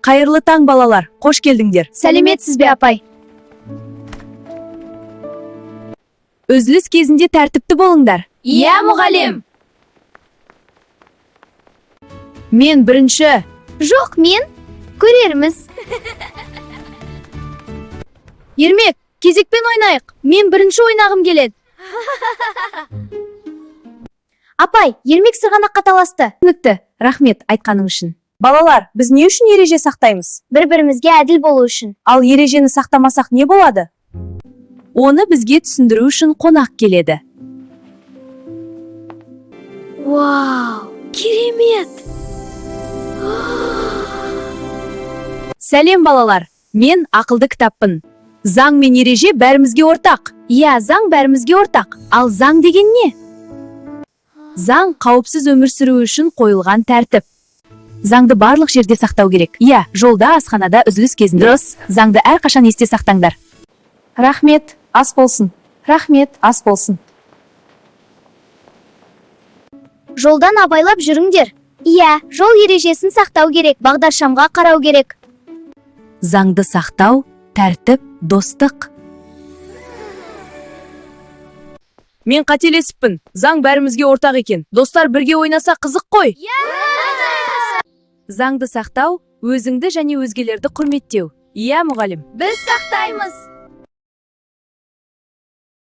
Қайырлы таң балалар, қош келдіңдер. Сәлеметсіз бе, апай? Үзіліс кезінде тәртіпті болыңдар. Иә, мұғалім. Мен бірінші. Жоқ, мен. Көрерміз. Ермек, кезекпен ойнайық. Мен бірінші ойнағым келеді. Апай, Ермек сырғанаққа таласты. Түсінікті, рахмет айтқаның үшін. Балалар, біз не үшін ереже сақтаймыз? Бір-бірімізге әділ болу үшін. Ал ережені сақтамасақ не болады? Оны бізге түсіндіру үшін қонақ келеді. Вау, керемет! Сәлем балалар, мен ақылды кітаппын. Заң мен ереже бәрімізге ортақ. Иә, заң бәрімізге ортақ. Ал заң деген не? Заң қауіпсіз өмір сүру үшін қойылған тәртіп. Заңды барлық жерде сақтау керек. Иә, жолда, асханада, үзіліс кезінде. Дұрыс, заңды әрқашан есте сақтаңдар. Рахмет, ас болсын. Рахмет, ас болсын. Жолдан абайлап жүріңдер. Иә, жол ережесін сақтау керек, бағдаршамға қарау керек. Заңды сақтау, тәртіп, достық. Мен қателесіппін. Заң бәрімізге ортақ екен. Достар бірге ойнаса қызық қой. Заңды сақтау, өзіңді және өзгелерді құрметтеу. Иә, мұғалім. Біз сақтаймыз.